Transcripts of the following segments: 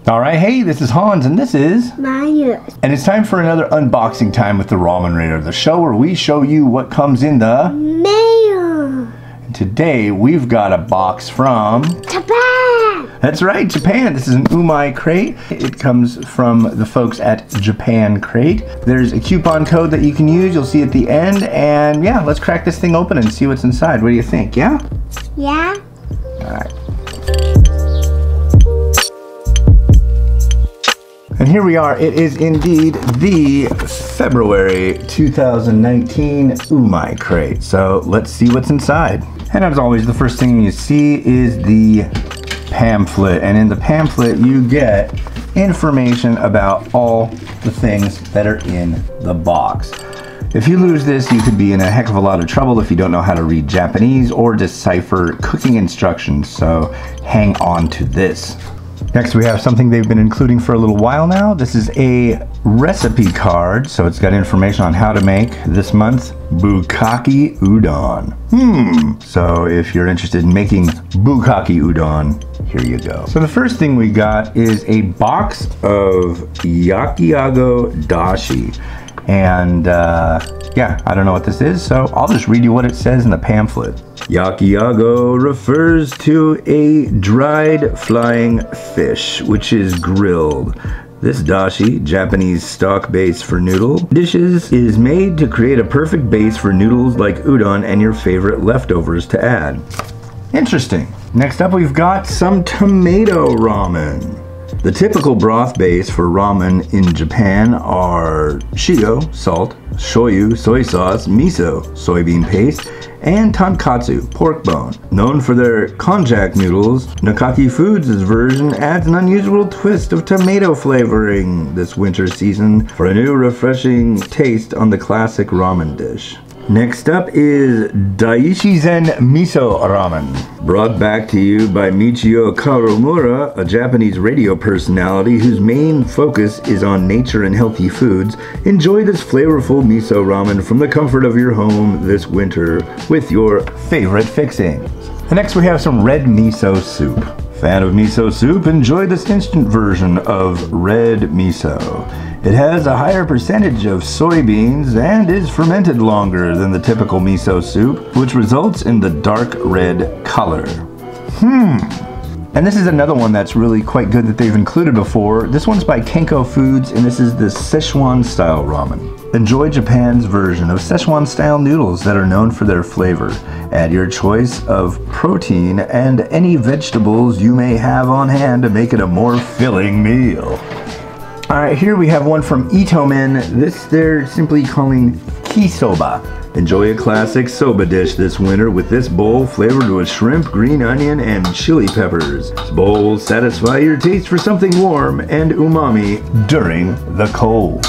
All right, hey, this is Hans, and this is Maru. And it's time for another unboxing time with the Ramen Raider, the show where we show you what comes in the mail. And today we've got a box from Japan. That's right, Japan. This is an Umai crate. It comes from the folks at Japan Crate. There's a coupon code that you can use. You'll see at the end. And yeah, let's crack this thing open and see what's inside. What do you think? Yeah? Yeah. All right. And here we are. It is indeed the February 2019 Umai crate. So let's see what's inside. And as always, the first thing you see is the pamphlet. And in the pamphlet, you get information about all the things that are in the box. If you lose this, you could be in a heck of a lot of trouble if you don't know how to read Japanese or decipher cooking instructions. So hang on to this. Next, we have something they've been including for a little while now. This is a recipe card, so it's got information on how to make, this month, bukkake udon. So if you're interested in making bukkake udon, here you go. So the first thing we got is a box of Yaki Hago Dashi. And yeah, I don't know what this is, so I'll just read you what it says in the pamphlet. Yaki Hago refers to a dried flying fish, which is grilled. This dashi, Japanese stock base for noodle dishes, is made to create a perfect base for noodles like udon and your favorite leftovers to add. Interesting. Next up, we've got some tomato ramen. The typical broth base for ramen in Japan are shio, salt, shoyu, soy sauce, miso, soybean paste, and tonkatsu, pork bone. Known for their konjac noodles, Nakaki Foods' version adds an unusual twist of tomato flavoring this winter season for a new refreshing taste on the classic ramen dish. Next up is Dashi Zen Miso Ramen. Brought back to you by Michio Kawamura, a Japanese radio personality whose main focus is on nature and healthy foods. Enjoy this flavorful miso ramen from the comfort of your home this winter with your favorite fixings. And next we have some red miso soup. Fan of miso soup? Enjoy this instant version of red miso. It has a higher percentage of soybeans and is fermented longer than the typical miso soup, which results in the dark red color. And this is another one that's really quite good that they've included before. This one's by Kenko Foods, and this is the Sichuan Style ramen. Enjoy Japan's version of Sichuan Style noodles that are known for their flavor. Add your choice of protein and any vegetables you may have on hand to make it a more filling meal. All right, here we have one from Itomen. This they're simply calling TSoba. Enjoy a classic soba dish this winter with this bowl flavored with shrimp, green onion, and chili peppers. This bowl will satisfy your taste for something warm and umami during the cold.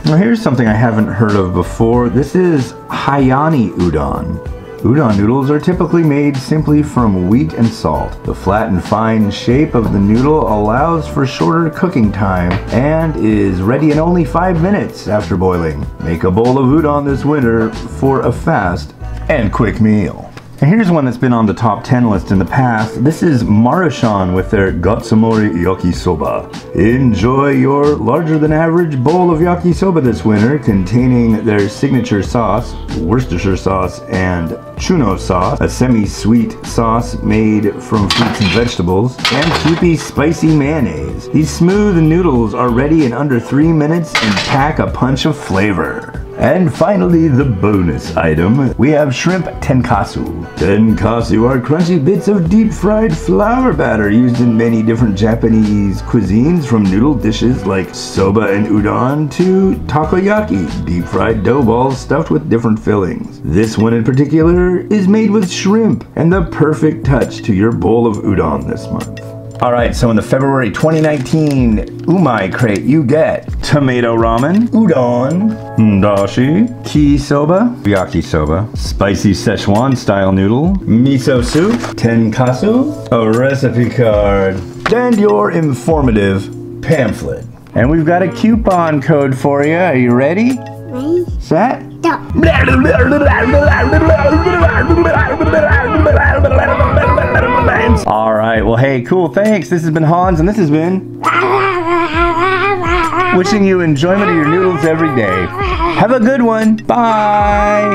Now here's something I haven't heard of before. This is Hayani Udon. Udon noodles are typically made simply from wheat and salt. The flat and fine shape of the noodle allows for shorter cooking time and is ready in only 5 minutes after boiling. Make a bowl of udon this winter for a fast and quick meal. And here's one that's been on the top 10 list in the past. This is Maru Shan with their Gatsumori Yakisoba. Enjoy your larger than average bowl of yakisoba this winter, containing their signature sauce, Worcestershire sauce, and chuno sauce, a semi-sweet sauce made from fruits and vegetables, and soupy spicy mayonnaise. These smooth noodles are ready in under 3 minutes and pack a punch of flavor. And finally, the bonus item, we have shrimp tenkasu. Tenkasu are crunchy bits of deep-fried flour batter used in many different Japanese cuisines, from noodle dishes like soba and udon to takoyaki, deep-fried dough balls stuffed with different fillings. This one in particular is made with shrimp, and the perfect touch to your bowl of udon this month. All right, so in the February 2019 Umai crate, you get tomato ramen, udon, dashi, TSoba, yakisoba, spicy Sichuan style noodle, miso soup, tenkasu, a recipe card, and your informative pamphlet. And we've got a coupon code for you. Are you ready? Ready? Set? Go. All right. Well, hey, cool. Thanks. This has been Hans, and this has been wishing you enjoyment of your noodles every day. Have a good one. Bye.